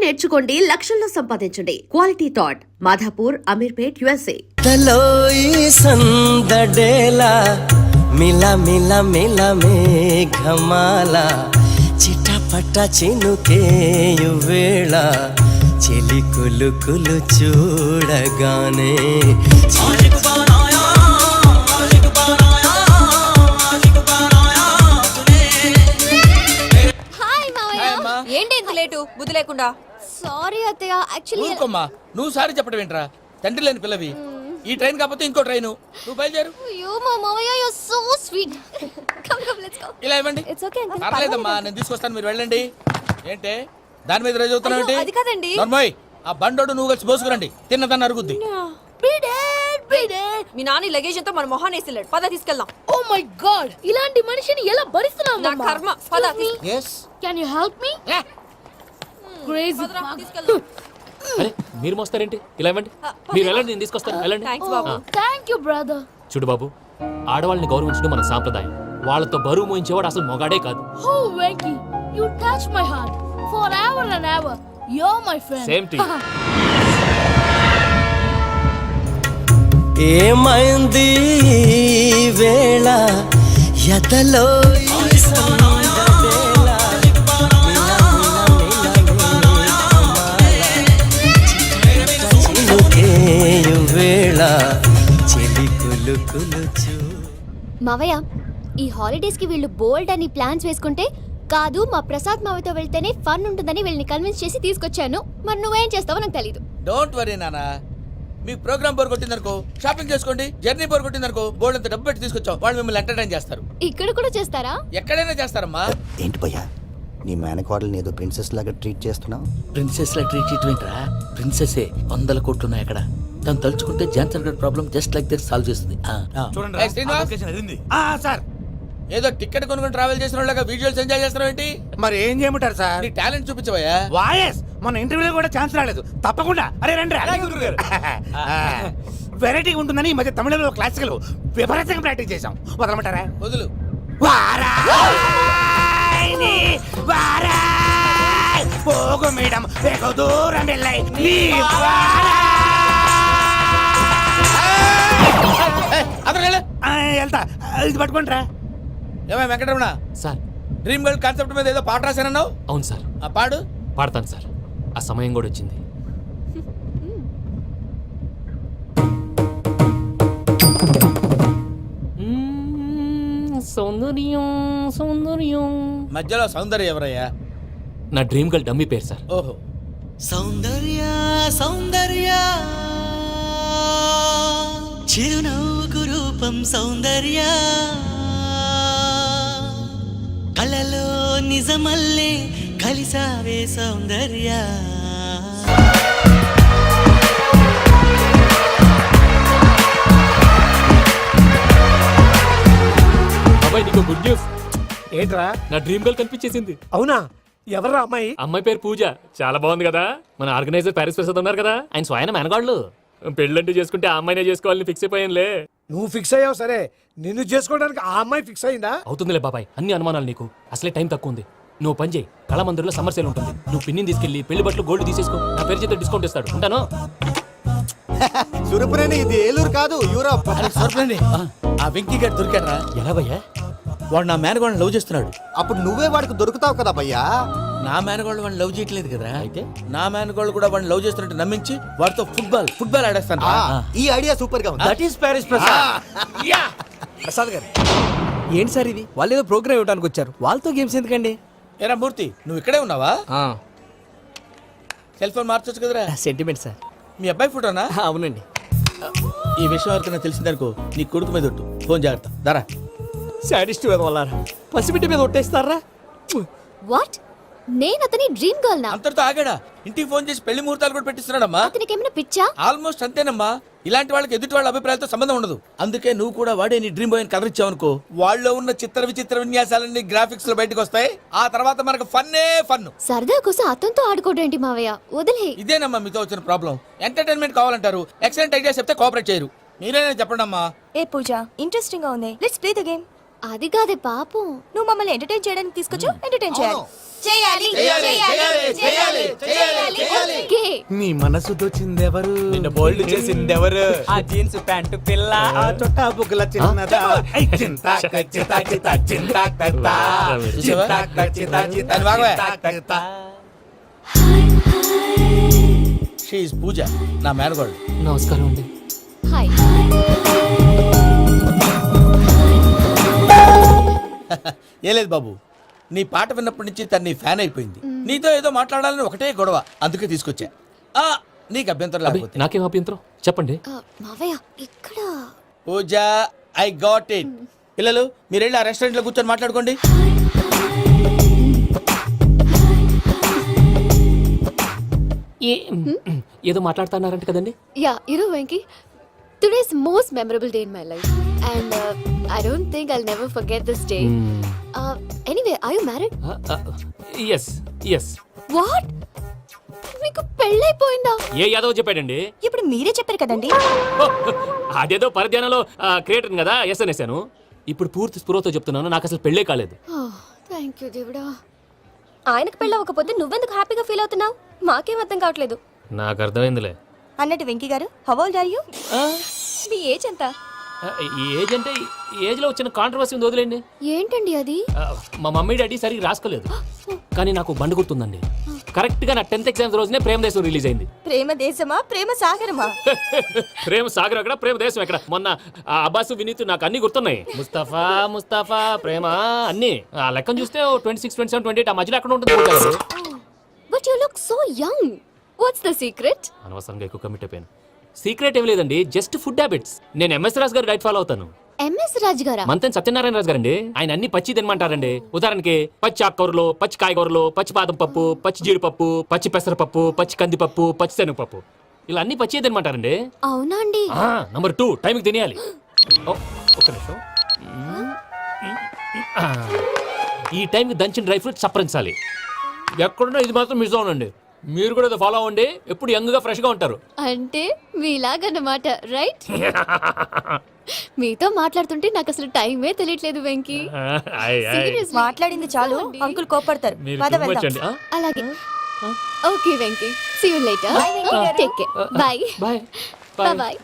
నేర్చుకోండి, లక్షల్లో సంపాదించండి. Quality thought Madhapur, Ameerpet, USA. సందడేలా మిలా మిలా మిలా మేఘమాల చిటపట చినుకేయు వేళ చెలి కులు కులు చూడగానే ఏంటి ఇంత లేటు బుద్ధి లేకుండా? సారీ అత్తయ్య, యాక్చువల్లీ ఊరుకోమ్మా, నువ్వు సారీ చెప్పడం ఏంట్రా? తండ్రి లేని పిల్లవి. ఈ ట్రైన్ కాకపోతే ఇంకో ట్రైన్, నువ్వు బయలుదేరు. అయ్యో మా మామయ్య, you are so sweet. Come come let's go. ఇలా ఇవ్వండి. ఇట్స్ ఓకే అండి. పర్లేదమ్మా, నేను తీసుకొస్తాను, మీరు వెళ్ళండి. ఏంటే దాని మీద రోజు అవుతున్నావు ఏంటి? అది కాదండి. నర్మయ్, ఆ బండోడు నువ్వు కలిసి పోసుకురండి, తిన్నదాన్ని అరుగుద్ది. మీ నాని లగేజ్ అంతా మన మొహాన్ని వేసిల్లాడు. పద తీసుకెళ్దాం. ఓ మై గాడ్, ఇలాంటి మనిషిని ఎలా భరిస్తున్నావు? నా కర్మ. పద yes can you help me? Crazy. తీసుకెళ్దాం. అరే మీరు మోస్తారేంటి? ఇలా ఇవ్వండి, మీరు వెళ్ళండి, నేను తీసుకొస్తాను. వెళ్ళండి. థాంక్స్ బాబు. Thank you brother. చూడు బాబు, ఆడవాళ్ళని గౌరవించడం మన సాంప్రదాయం. వాళ్ళతో బరువు మోయించేవాడు అసలు మొగాడే కాదు. Oh Venky, you touch my heart forever and ever. You are my friend. Same to you. ఏమైంది వేళ ఎదలో వేళ చెలి కులు కులు చూ. మావయ్య, ఈ హాలిడేస్ కి వీళ్ళు బోల్డ్ అని ప్లాన్స్ వేసుకుంటే కాదు మా ప్రసాద్ మావయ్యతో వెళ్తేనే ఫన్ ఉంటుందని వీళ్ళని కన్విన్స్ చేసి తీసుకొచ్చాను. మరి నువ్వేం చేస్తావో నాకు తెలీదు. డోంట్ వరీ నానా, మీ ప్రోగ్రామ్ బోర్ కొట్టిందనుకో షాపింగ్ చేసుకోండి, జర్నీ బోర్ కొట్టిందనుకో బోర్డు అంత డబ్బు పెట్టి తీసుకొచ్చాం, వాళ్ళు మిమ్మల్ని ఎంటర్టైన్ చేస్తారు. ఇక్కడ కూడా చేస్తారా? ఎక్కడైనా చేస్తారమ్మా. ఏంటి భయ్యా, నీ మేనకోడల్ని ఏదో ప్రిన్సెస్ లాగా ట్రీట్ చేస్తున్నావు? ప్రిన్సెస్ లా ట్రీట్ చేయటమేంట్రా? ప్రిన్సెసే 100 కోట్లు ఉన్నాయి అక్కడ. తను తలుచుకుంటే జాన్సన్ గడ్ problem just like this solve చేస్తుంది. ఏయ్ శ్రీనివాస్, సార్, ఏదో టికెట్ కొనుక్కొని ట్రావెల్ చేసిన వాళ్ళగా వీడియోస్ ఎంజాయ్ చేస్తున్నావు ఏంటి? మరి ఏం చేయమంటారు సార్? నీ టాలెంట్ చూపించవయ్యా. వాయస్ మన ఇంటర్వ్యూలో కూడా ఛాన్స్ రాలేదు. తప్పకుండా అరే రండి. వెరైటీగా ఉంటుందని ఈ మధ్య తమిళంలో క్లాసికల్ విపరీతంగా ప్రాక్టీస్ చేశాం. వదలమంటారా? వదులు. వారాయ్ వారాయ్ పోగు మేడం వెగు దూరం వెళ్ళై నీ వెళ్తా. ఇది పట్టుకుంటారా? ఏమై Venkataramana sir, dream girl concept మీద ఏదో పాట రాశానన్నావు? అవును సార్. ఆ పాడు. పాడతాను సార్, ఆ సమయం కూడా వచ్చింది. సౌందర్యం సౌందర్యం. మధ్యలో సౌందర్య ఎవరయ్యా? నా డ్రీమ్ గర్ల్ డమ్మీ పేరు సార్. ఓహో. సౌందర్య సౌందర్య చిరునవ్వుకు రూపం సౌందర్య, కళలో నిజమల్లే కలిసావే సౌందర్య. బాబాయ్ నీకు గుడ్ న్యూస్. ఏంట్రా? నా డ్రీమ్ గర్ల్ కనిపించేసింది. అవునా? ఎవరా అమ్మాయి? అమ్మాయి పేరు పూజ. చాలా బాగుంది కదా. మన ఆర్గనైజర్ ప్యారిస్ ప్రసాద్ ఉన్నారు కదా, ఆయన స్వయం మెనగాళ్ళు. పెళ్ళంటూ చేసుకుంటే ఆ అమ్మాయినే చేసుకోవాలని ఫిక్స్ అయిపోయానులే. నువ్వు ఫిక్స్ అయ్యావు సరే, నిన్ను చేసుకోవడానికి ఆ అమ్మాయి ఫిక్స్ అయిందా? అవుతుందిలే బాబాయ్, అన్ని అనుమానాలు నీకు. అసలే టైం తక్కువ ఉంది. నువ్వు పని చేయి, కళామందిర్లో సమ్మర్ సేల్ ఉంటుంది. నువ్వు పిన్నిని తీసుకెళ్లి పెళ్లి బట్టలు గోల్డ్ తీసేసుకో. నా పేరు చేత డిస్కౌంట్ ఇస్తాడు. ఉంటాను. సురపురేని ఇది ఏలూరు కాదు, యూరోప్. ఆ వెంకీ గారు దొరికాడరా? ఎలా భయ్యా? వాడు నా మేనగోళ్ళని లవ్ చేస్తున్నాడు. అప్పుడు నువ్వే వాడికి దొరుకుతావు కదా భయ్యా. నా మేనగోళ్ళు వాడిని లవ్ చేయట్లేదు కదరా. అయితే నా మేనగోళ్ళు కూడా వాడిని లవ్ చేస్తున్నట్టు నమ్మించి వాడితో ఫుట్బాల్ ఆడేస్తాను. ఈ ఐడియా సూపర్ గా ఉంది. That is Paris Prasad. Prasad గారు, ఏంటి సార్ ఇది? వాళ్ళు ఏదో ప్రోగ్రామ్ ఇవ్వడానికి వచ్చారు, వాళ్ళతో గేమ్స్ ఎందుకండి? ఏరా మూర్తి, నువ్వు ఇక్కడే ఉన్నావా? సెల్ ఫోన్ మార్చొచ్చు కదరా. Sentiment sir. మీ అబ్బాయి ఫోటోనా? అవునండి. ఈ విషయం ఎవరికైనా తెలిసిందనుకో నీ కొడుకు మీద ఒట్టు. ఫోన్ జాగ్రత్త. దరా సాడిస్ట్ వాళ్ళారా, పసిబిడ్డ మీద ఒట్టేస్తారా? వాట్? నేను అతని డ్రీమ్ గర్ల్ నా? అంతటితో ఆగాడా? ఇంటికి ఫోన్ చేసి పెళ్లి ముహూర్తాలు కూడా పెట్టిస్తున్నాడమ్మా. అతనికి ఏమైనా పిచ్చా? ఆల్మోస్ట్ అంతేనమ్మా. ఇలాంటి వాళ్ళకి ఎదుటి వాళ్ళ అభిప్రాయాలతో సంబంధం ఉండదు. అందుకే నువ్వు కూడా వాడే నీ డ్రీమ్ బాయ్ కవర్ ఇచ్చావనుకో, వాళ్ళలో ఉన్న చిత్ర విచిత్ర విన్యాసాలన్నీ గ్రాఫిక్స్ లో బయటకు వస్తాయి. ఆ తర్వాత మనకు ఫన్నే ఫన్. సరదా కోసం అతనితో ఆడుకోవడం ఏంటి మావయ్య? వదిలే. ఇదేనమ్మా మీతో వచ్చిన ప్రాబ్లం. ఎంటర్టైన్మెంట్ కావాలంటారు, ఎక్సలెంట్ ఐడియా చెప్తే కోఆపరేట్ చేయరు. మీరేనా చెప్పండి అమ్మా. ఏ పూజ, ఇంట్రెస్టింగ్ గా ఉంది. Let's play the game. అది కాదే పాపం. నువ్వు మమ్మల్ని ఎంటర్టైన్ చేయడానికి తీసుకొచ్చావు, ఎంటర్టైన్ చేయాలి. ఓకే. నీ మనసు దోచిందెవరు నిన్న బోల్డ్ చేసిందెవరు ఆ జీన్స్ ప్యాంటు పిల్ల ఆ చొట్టా బుగ్గల చిన్నదా I Chinta కచ్చితా చితా Chinta కత్తా Chinta కచ్చితా చితా Chinta కత్తా. She పూజ, నా మేనగోడు. నమస్కారం అండి. హాయ్. ఏ లేదు బాబు, నీ పాట విన్నప్పటి నుంచి తను నీ ఫ్యాన్ అయిపోయింది. నీతో ఏదో మాట్లాడాలని ఒకటే గొడవ, అందుకే తీసుకొచ్చా. ఆ, నీకు అభ్యంతరం అబ్బే, లేకపోతే. నాకేం అభ్యంతరం చెప్పండి. మావయ్య ఇక్కడ పూజ, ఐ గాట్ ఇట్. పిల్లలు మీరు వెళ్ళి ఆ రెస్టారెంట్ లో కూర్చొని మాట్లాడుకోండి. ఏదో మాట్లాడుతున్నారంట కదండి. Yeah Venky today's most memorable day in my life and I don't think I'll never forget this day. Anyway are you married? Yes yes. What, మీకు పెళ్ళైపోయిందా? ఏ యాదవ్ చెప్పాడండి? ఇప్పుడు మీరే చెప్పారు కదండి. అదేదో పరధ్యానంలో క్రియేటర్ కదా ఎస్ అనేసాను. ఇప్పుడు పూర్తి స్పృహతో చెప్తున్నాను, నాకు అసలు పెళ్ళే కాలేదు. థ్యాంక్ యూ దేవుడా. ఆయనకు పెళ్ళవకపోతే నువ్వెందుకు హ్యాపీగా ఫీల్ అవుతున్నావు? మాకేం అర్థం కావట్లేదు. నాకు అర్థమైందిలే. అన్నట్టు వెంకీ గారు, హౌ ఓల్డ్ ఆర్ యు? మీ ఏజ్ ఎంత? ఈ ఏజ్ అంటే ఏజ్ లో వచ్చిన కాంట్రవర్సీ ఉంది, వదిలేండి. ఏంటండి అది? మా మమ్మీ డాడీ సరిగ్గా రాసుకోలేదు, కానీ నాకు బండి గుర్తుందండి. కరెక్ట్ గా నా 10th ఎగ్జామ్స్ రోజునే ప్రేమ దేశం రిలీజ్ అయింది. ప్రేమ దేశమా ప్రేమ సాగరమా? ప్రేమ సాగర్ ఎక్కడ, ప్రేమ దేశం ఎక్కడ? మొన్న అబ్బాసు వినీత్ నాకు అన్ని గుర్తున్నాయి. ముస్తఫా ముస్తఫా ప్రేమ అన్ని ఆ లెక్కను చూస్తే 26, 27, 28 ఆ మధ్యలో ఎక్కడ ఉంటుంది. But you look so young. What's the secret? అనవసరంగా ఎక్కువ కమిట్ అయిపోయాను. సీక్రెట్ ఏం లేదండి, జస్ట్ ఫుడ్ హ్యాబిట్స్. నేను ఎంఎస్ రాజు గారు డైట్ ఫాలో అవుతాను. ఎంఎస్ రాజ్ గారా? మంతెన్ సత్యనారాయణ రాజు గారండి. ఆయన అన్ని పచ్చి తినమంటారండి. ఉదాహరణకి పచ్చి ఆకుకూరలు, పచ్చి కాయగూరలు, పచ్చి బాదం పప్పు, పచ్చి జీడిపప్పు, పచ్చి పెసరపప్పు, పచ్చి కందిపప్పు, పచ్చి శనగపప్పు, ఇలా అన్ని పచ్చి తినమంటారండి. అవునా అండి? నంబర్ 2 టైంకి తినేయాలి. ఒక్క నిమిషం. ఈ టైంకి దంచిన డ్రై ఫ్రూట్స్ సప్పరించాలి. ఎక్కడున్నా ఇది మాత్రం మిస్ అవునండి. మీరు కూడా ఫాలో అవ్వండి, ఎప్పుడు యంగ్ గా ఫ్రెష్ గా ఉంటారు. అంటే మీలాగన్నమాట, రైట్? మీతో మాట్లాడుతుంటే నాకు అసలు టైమే తెలియట్లేదు వెంకీ. Seriously. మాట్లాడింది చాలు, అంకుల్ కోపడతారు. మీరు పద too much వెళ్దాం. అండి. అలాగే. Okay Venky, see you later. Take care. Bye. Bye Bye.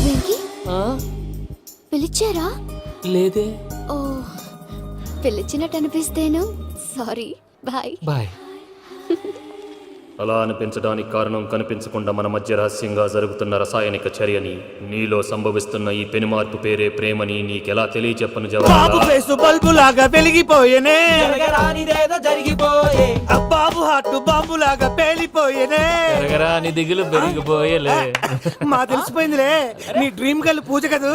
Venky పిలిచారా? లేదే. ఓ, పిలిచినట్టు అనిపిస్తేను సారీ. బాయ్. బాయ్. అలా అనిపించడానికి కారణం కనిపించకుండా మన మధ్య రహస్యంగా జరుగుతున్న రసాయనిక చర్యని, నీలో సంభవిస్తున్న ఈ పెనుమార్పు పేరే ప్రేమని నీకెలా తెలియచెప్పను బాబు జవాబు? ఫేసు బల్బు లాగా వెలిగిపోయేనే, జరగరానిదేదో జరిగిపోయే. బాబు హార్ట్ బాంబు లాగా పేలిపోయేనే. నీ దిగులు పెరిగిపోయేలే. మా తెలిసిపోయిందిలే, నీ డ్రీమ్ గర్ల్ పూజ కదూ.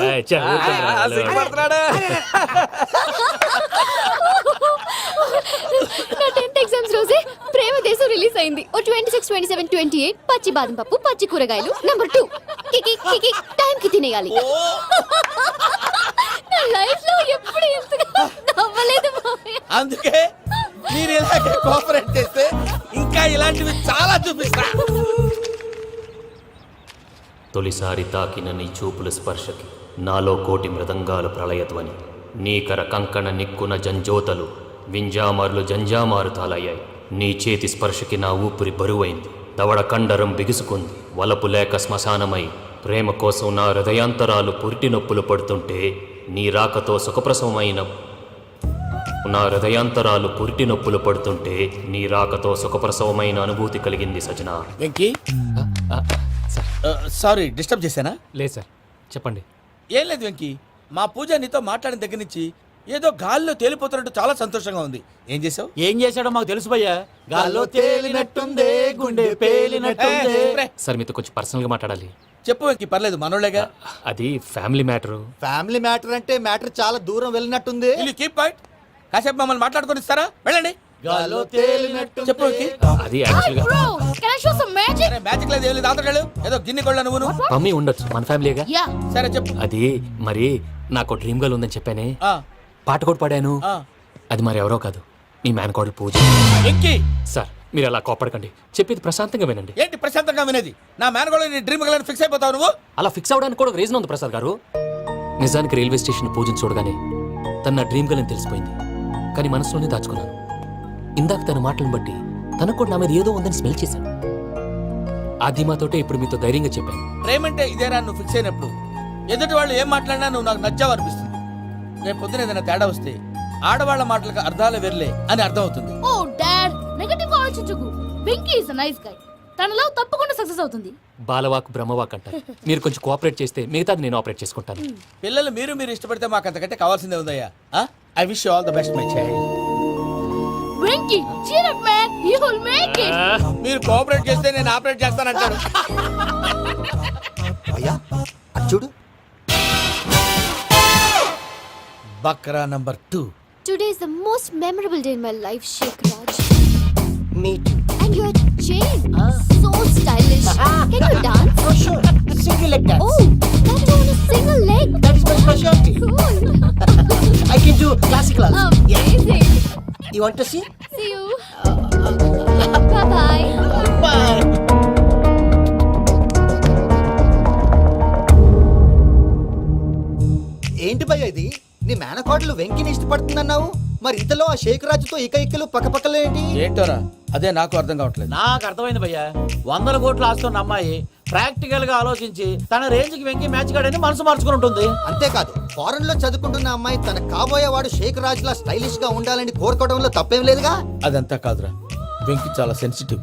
నా 10th ఎగ్జామ్స్ రోజే ప్రేమ దేశం రిలీజ్ అయింది. ఓ 26, 27, 28 పచ్చి బాదం పప్పు, పచ్చి కూరగాయలు. నంబర్ 2 కికి కికి టైం కి తినేయాలి. నా లైఫ్ లో ఎప్పుడు ఇంతగా నవ్వలేదు మామయ్య. అందుకే మీరు ఇలాగే కోఆపరేట్ చేస్తే ఇంకా ఇలాంటివి చాలా చూపిస్తా. తొలిసారి తాకిన నీ చూపుల స్పర్శకి నాలో కోటి మృదంగాలు ప్రళయధ్వని, నీకర కంకణ నిక్కున జంజోతలు వింజామార్లు జంజామారు తాలయ్యాయి. నీ చేతి స్పర్శకి నా ఊపిరి బరువైంది, దవడ కండరం బిగుసుకుంది. వలపు లేక శ్మశానమై ప్రేమ కోసం నా హృదయాంతరాలు పురిటి నొప్పులు పడుతుంటే, నీ రాకతో సుఖప్రసవమైన నా హృదయాంతరాలు పురిటి నొప్పులు పడుతుంటే నీ రాకతో సుఖప్రసవమైన అనుభూతి కలిగింది సజనా. వెంకీ, సారీ డిస్టర్బ్ చేశానా? లేదు సార్, చెప్పండి. ఏం లేదు వెంకీ, మా పూజ నీతో మాట్లాడిన దగ్గర నుంచి ఏదో గాల్లో తేలిపోతున్నట్టు చాలా సంతోషంగా ఉంది. ఏం చేసావు? ఏం చేశాడో మాకు తెలుసు భయ్యా. గాల్లో తేలినట్టుందే, గుండె పేలినట్టుందే. సార్ మీతో కొంచెం పర్సనల్ గా మాట్లాడాలి. చెప్పు వెంకీ, పర్లేదు మనోళ్ళేగా. అది ఫ్యామిలీ మ్యాటరు. ఫ్యామిలీ మ్యాటర్ అంటే మ్యాటర్ చాలా దూరం వెళ్ళినట్టుంది. Keep point. కాసేపు మమ్మల్ని మాట్లాడుకొని ఇస్తారా? వెళ్ళండి. గాల్లో తేలినట్టు చెప్పు వెంకీ. అది యాక్చువల్ గా Bro, can I show some magic? Magic లేదు, ఏం లేదు. ఆతడాలు ఏదో గిన్నె కొళ్ళ నువ్వు. మమ్మీ ఉండొచ్చు, మన ఫ్యామిలీగా. Yeah. సరే చెప్పు. అది మరి నాకు డ్రీమ్ గర్ల్ ఉందని చెప్పానే, ఆ, పాట కూడా పాడాను. ఆ. అది మరి ఎవరో కాదు, మీ మేనకోడలు పూజ. వెంకీ, సార్ మీరు అలా కోపడకండి, చెప్పేది ప్రశాంతంగా వినండి. ఏంటి ప్రశాంతంగా వినేది? నా మేనగోళ్ళు నీ డ్రీమ్ గర్ల్ ఫిక్స్ అయిపోతావు నువ్వు. అలా ఫిక్స్ అవడానికి కూడా ఒక రీజన్ ఉంది ప్రసాద్ గారు. నిజానికి రైల్వే స్టేషన్ పూజను చూడగానే తన నా డ్రీమ్ గర్ల్ అని తెలిసిపోయింది. కానీ మనసులోనే దాచుకున్నాను. ఇందాక తన మాటలను బట్టి తనకు కూడా నా మీద ఏదో ఉందని స్మెల్ చేశాను. ఆ ధీమాతోటే ఇప్పుడు మీతో ధైర్యంగా చెప్పాను. ప్రేమంటే ఇదేనా నువ్వు ఫిక్స్ అయినప్పుడు ఎదుటి వాళ్ళు ఏం మాట్లాడినా నువ్వు నాకు నచ్చావు అనిపిస్తుంది. రేపు పొద్దున ఏదైనా తేడా వస్తే ఆడవాళ్ల మాటలకు అర్థాలు వెర్లే అని అర్థం అవుతుంది. ఓ డాడ్, నెగటివ్ గా ఆలోచించకు. Venky is a nice guy. తన లవ్ తప్పకుండా సక్సెస్ అవుతుంది. బాలవాక్ బ్రహ్మవాక్ అంటారు. మీరు కొంచెం కోఆపరేట్ చేస్తే మిగతాది నేను ఆపరేట్ చేసుకుంటాను. పిల్లలు మీరు ఇష్టపడితే మాకు అంతకంటే కావాల్సిందే ఉందయ్యా. I wish you all the best my child. Venky, cheer up man, you will make it. మీరు కోఆపరేట్ చేస్తే నేను ఆపరేట్ చేస్తానంటాడు. భయ్యా అది చూడు. Bakra number 2. Today is the most memorable day in my life, Sheikh Raj. Me too. And your chain, so stylish. Can you dance? Oh sure. Single leg dance. Oh, that too on a single leg. That is my specialty. Cool. I can do classical also. Amazing. You want to see? See you. Bye-bye. Bye. ఏంటి భయ్యా ఇది? నీ మేనకోడలు వెంకిని ఇష్టపడుతుందన్నావు, మరి ఇంతలో ఆ షేక్ రాజుతో ఇకలు పక్కపక్కలు ఏంటి? ఏంటోరా అదే నాకు అర్థం కావట్లేదు. నాకు అర్థమైంది భయ్యా. 100 కోట్లు ఆస్తున్న అమ్మాయి ప్రాక్టికల్ గా ఆలోచించి తన రేంజ్ కి వెంకి మ్యాచ్ కాడని మనసు మార్చుకుని ఉంటుంది. అంతేకాదు, ఫారెన్ లో చదువుకుంటున్న అమ్మాయి తన కాబోయేవాడు షేక్ రాజ్ లా స్టైలిష్ గా ఉండాలని కోరుకోవడంలో తప్పేం లేదుగా. అదంతా కాదురా, వెంకి చాలా సెన్సిటివ్.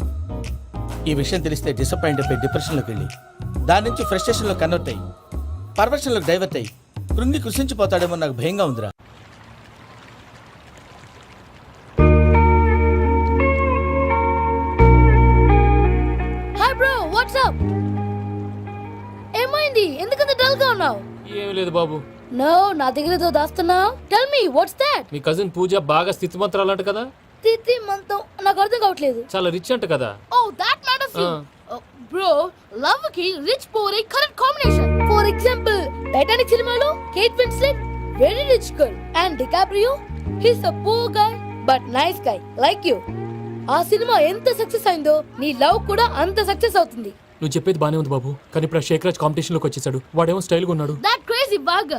ఈ విషయం తెలిస్తే డిసప్పాయింట్ అయిపోయి డిప్రెషన్లోకి వెళ్ళి దాని నుంచి ఫ్రస్ట్రేషన్లో కన్వర్ట్ అయ్యి పర్వర్షన్లోకి డైవర్ట్ అయ్యి కృంగి కృషించిపోతాడేమో నాకు భయంగా ఉందిరా. Hi bro, what's up? ఏమైంది? ఎందుకంత డల్ గా ఉన్నావు? ఏమీ లేదు బాబు. నో, నా దగ్గర ఏదో దాస్తున్నావు. Tell me what's that? మీ కజిన్ పూజ బాగా స్థితి మంత్రాలు అంట కదా. తిత్తి మంతం నాకు అర్థం కావట్లేదు. చాలా రిచ్ అంట కదా. Oh that matters you. Bro, love కి rich poor a correct combination. For example, Titanic సినిమాలో Kate Winslet very rich girl and DiCaprio his a poor guy but nice guy like you. ఆ సినిమా ఎంత success అయిందో నీ love కూడా అంత success అవుతుంది. నువ్వు చెప్పేది బానే ఉంది బాబు, కానీ ఇప్పుడు శేఖర్ రాజ్ కాంపిటీషన్ లోకి వచ్చేసాడు. వాడేమో స్టైల్ గా ఉన్నాడు. That crazy bag.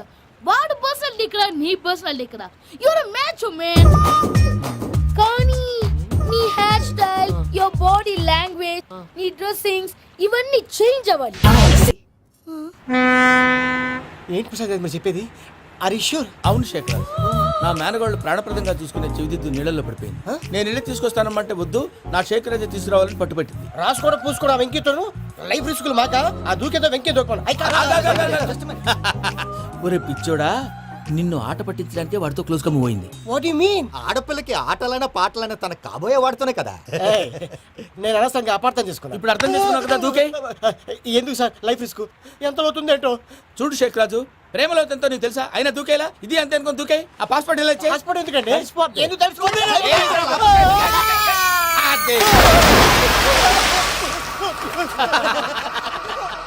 వాడు పర్సనల్ ఇక్కడ, నీ పర్సనల్ ఇక్కడ. Your a match man. కానీ నీ hair style, your body language, నీ డ్రెస్సింగ్స్ ఇవన్నీ చేంజ్ అవ్వాలి. ఏంటి ప్రసాద్ గారు మీరు చెప్పేది? Are you sure? అవును శేఖర్, నా మేనగోళ్ళు ప్రాణప్రదంగా చూసుకునే చెవిదిద్దు నీళ్ళల్లో పడిపోయింది. నేను ఇల్లు తీసుకొస్తానమ్మంటే వద్దు, నా శేఖర్ అయితే తీసుకురావాలని పట్టుబట్టింది. రాసుకోవడం పూసుకోవడం వెంకీతోను లైఫ్ రిస్కులు మాక. ఆ దూకేదో వెంకీ దూకోండి. ఒరే పిచ్చోడా, నిన్ను ఆట పట్టించడానికి వాడితో క్లోజ్ గా మూవ్ అయింది. What you mean? ఆడపిల్లకి ఆటలైనా పాటలైనా తన కాబోయే వాడుతూనే కదా. నేను అనవసరంగా అపార్థం చేసుకున్నాను. ఇప్పుడు అర్థం చేసుకున్నావు కదా, దూకే. ఎందుకు సార్ లైఫ్ రిస్క్? ఎంత అవుతుంది ఏంటో చూడు శేఖర్ రాజు, ప్రేమలో ఎంతో నీకు తెలుసా? అయినా దూకేలా ఇది అంతే అనుకుని దూకే. ఆ పాస్పోర్ట్ ఎలా ఇచ్చే? పాస్పోర్ట్ ఎందుకండి? ఎందుకు తెలుసుకోండి.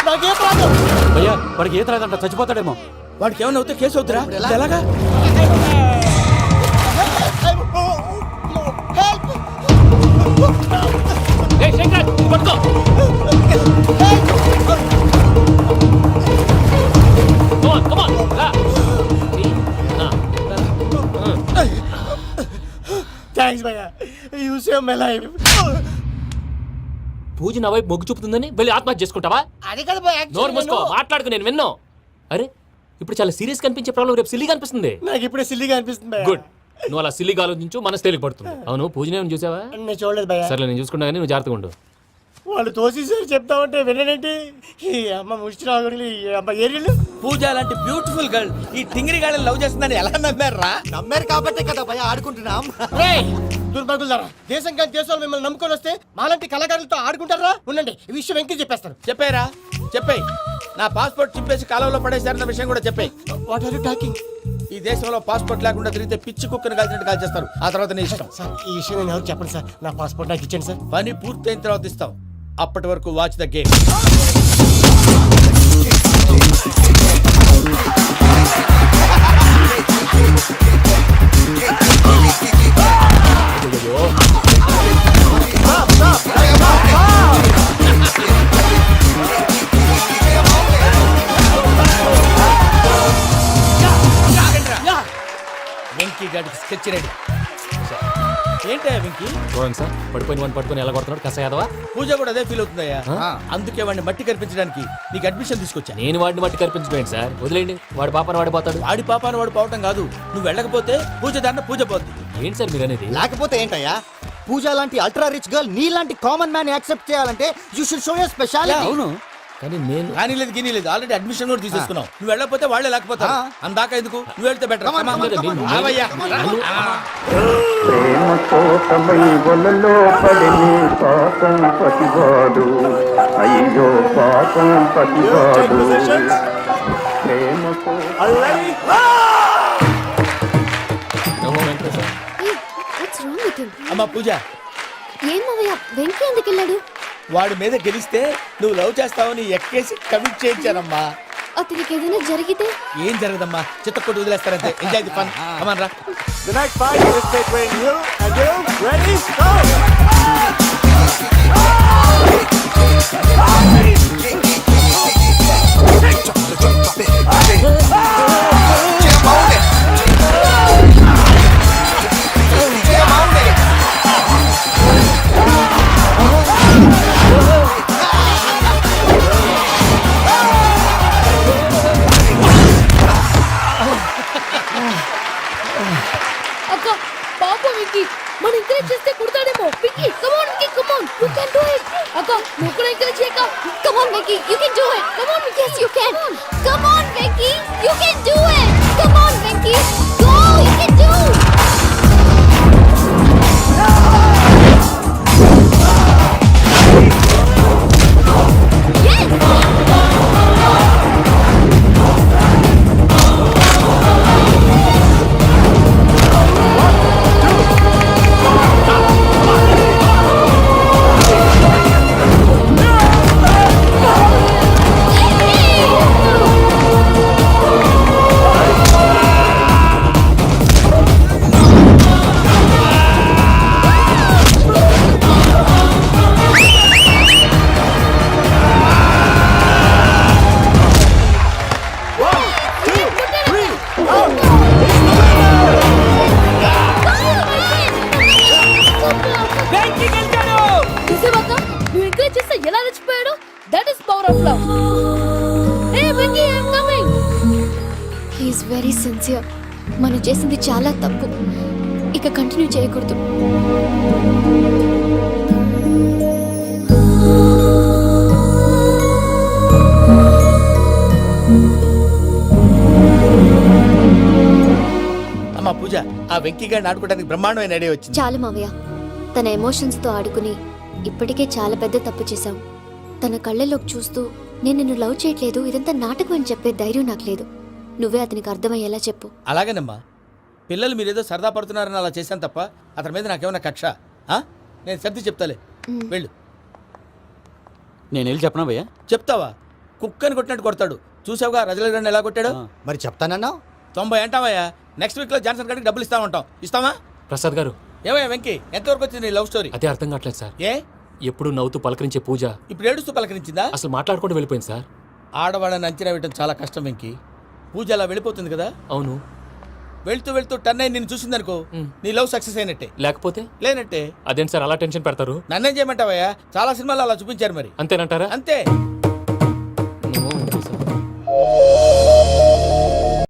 నాకేం ప్రాబ్లం? భయ్యా వాడికి ఈత రాదంట, చచ్చిపోతాడేమో. వాడికి ఏమైనా అవుతే కేసు అవుతురా? ఎలాగా? ఏయ్ శేఖర్ రాజ్, ఇది పట్టుకో. Come on, రా. థ్యాంక్స్ భయ్యా, యు సేవ్ మై లైఫ్. పూజ నా వైపు మొగ్గు చూపుతుందని వెళ్ళి ఆత్మహత్య చేసుకుంటావా? అది కదా భయ్యా, నోరు మూసుకో, మాట్లాడుకు, నేను విన్నో. అరే ఇప్పుడు చాలా సీరియస్ కనిపించే ప్రాబ్లం రేపు సిల్లీగా అనిపిస్తుంది. నాకు ఇప్పుడే సిల్లీగా అనిపిస్తుంది భయ్యా. గుడ్, నువ్వు అలా సిల్లీగా ఆలోచించు, మనసు తేలిక పడుతుంది. అవును, పూజనే చూసావా? నేను చూడలేదు భయ్యా. సర్లే, నేను చూసుకుంటా కానీ నువ్వు జాగ్రత్తగా ఉండు. వాళ్ళు తోసేసారు చెప్తామంటే విననేంటి? ఈ అమ్మ ముష్టి రాగుడి, ఈ అమ్మ ఏరియలు. పూజ లాంటి బ్యూటిఫుల్ గర్ల్ ఈ టింగిరి గాళ్ళని లవ్ చేస్తుందని ఎలా నమ్మారా? నమ్మారు కాబట్టే కదా భయ ఆడుకుంటున్నాం. దుర్భగులారా, దేశం కానీ దేశాలు మిమ్మల్ని నమ్ముకొని వస్తే మాలాంటి కళాకారులతో ఆడుకుంటారా? ఉండండి, ఈ విషయం వెంకీ చెప్పేస్తాను. చెప్పారా? చెప్పేయ్. నా పాస్పోర్ట్ చింపేసి కాలంలో పడేశారన్న విషయం కూడా చెప్పేయ్. What are you talking? ఈ దేశంలో పాస్పోర్ట్ లేకుండా తిరిగితే పిచ్చి కుక్కను కాల్చినట్టు కాల్చేస్తారు. ఆ తర్వాత నీ ఇష్టం. సార్ ఈ విషయం నేను ఎవరు చెప్పండి సార్. నా పాస్పోర్ట్ నాకు ఇచ్చేయండి సార్. పని పూర్తయిన తర్వాత ఇస్తాం. అప్పటి వరకు వాచ్ ద గేమ్. వెంకీ గాడికి స్కెచ్ రెడీ. చూడండి సార్ పడిపోయిన వాడిని పట్టుకొని ఎలా కొడుతున్నాడు కస యాదవా. పూజ కూడా అదే ఫీల్ అవుతుందయ్యా. అందుకే వాడిని మట్టి కనిపించడానికి నీకు అడ్మిషన్ తీసుకొచ్చా. నేను వాడిని మట్టి కనిపించబోయింది సార్, వదిలేండి. వాడి పాపను వాడిపోతాడు. వాడి పాపాను వాడు పోవటం కాదు, నువ్వు వెళ్ళకపోతే పూజ దాన్న పూజ పోద్ది. ఏంటి సార్ మీరు అనేది? లేకపోతే ఏంటయ్యా, పూజ లాంటి అల్ట్రా రిచ్ గర్ల్ నీ లాంటి కామన్ మ్యాన్ యాక్సెప్ట్ చేయాలంటే you should show your speciality. అవును, కానీ నేను కానీ లేదు గిని లేదు, ఆల్రెడీ అడ్మిషన్ కూడా తీసేసుకున్నావు. నువ్వు వెళ్ళకపోతే వాళ్ళే లేకపోతే అందాక ఎందుకు, నువ్వు వెళ్తే better. What's wrong with him? అమ్మా పూజ, ఏం మావయ్య వెంకీ ఎందుకు వెళ్ళాడు? వాడి మీద గెలిస్తే నువ్వు లవ్ చేస్తావని ఎక్కేసి కమిట్ చేయించానమ్మా. అతనికి ఏదైనా జరిగితే? ఏం జరగదమ్మా, చిత్తకొట్టు వదిలేస్తారంతే. Enjoy the fun. కమాన్ రా. The next fight is between you and you. Ready? Go! అక్క పాపం విక్కీ, మన ఎంకరేజ్ చేస్తే కుడతాడేమో. Vicky come on Vicky, come on, you can do it. అక్క నువ్వు కూడా ఎంకరేజ్ చేయక. Come on, Vicky, you can do it. Come on, yes, you can. Come on, Vicky, you can do it. Come on, Vicky, go, you can do. చూసావక్క, నువ్వు encourage చేస్తే ఎలా రెచ్చిపోయాడు. That is power of love. Hey Vicky, I am coming. He is very sincere. మనం చేసింది చాలా తప్పు, ఇక continue చేయకూడదు. అమ్మా పూజ, ఆ వెంకీ గారిని ఆడుకోవడానికి బ్రహ్మాండమైన ఐడియా వచ్చింది. చాలు మావయ్య, తన ఎమోషన్స్తో ఆడుకుని ఇప్పటికే చాలా పెద్ద తప్పు చేశావు. తన కళ్ళలోకి చూస్తూ నేను నిన్ను లవ్ చేయట్లేదు, ఇదంతా నాటకం అని చెప్పే ధైర్యం నాకు లేదు. నువ్వే అతనికి అర్థమయ్యేలా చెప్పు. అలాగేనమ్మా, పిల్లలు మీరేదో సరదా పడుతున్నారని అలా చేశాను తప్ప అతని మీద నాకేమన్నా కక్ష? నేను సర్ది చెప్తాలే, వెళ్ళు. నేను వెళ్ళి చెప్పనా భయ్యా? చెప్తావా? కుక్కని కొట్టినట్టు కొడతాడు. చూసావుగా రజల గారిని ఎలా కొట్టాడు. మరి చెప్తానన్నావు. 90 అంటావయ్యా. నెక్స్ట్ వీక్ లో జాన్సన్ గారికి డబ్బులు ఇస్తామంటాం. ఇస్తావా? ప్రసాద్ గారు, ఏమయ్యా వెంకీ, ఎంతవరకు వచ్చింది నీ లవ్ స్టోరీ? అదే అర్థం కావట్లేదు సార్. ఏ ఎప్పుడు నవ్వుతూ పలకరించే పూజ ఇప్పుడు ఏడుస్తూ పలకరించిందా? అసలు మాట్లాడుకుంటూ వెళ్ళిపోయింది సార్. ఆడవాళ్ళని అంచనా వేయడం చాలా కష్టం వెంకీ. పూజ అలా వెళ్ళిపోతుంది కదా. అవును, వెళ్తూ వెళ్తూ టర్న్ అయి నిన్ను చూసిందనుకో, నీ లవ్ సక్సెస్ అయినట్టే. లేకపోతే లేనట్టే. అదేంటి సార్ అలా టెన్షన్ పెడతారు? నన్నేం చేయమంటావయ్యా, చాలా సినిమాలు అలా చూపించారు మరి. అంతేనంటారా? అంతే.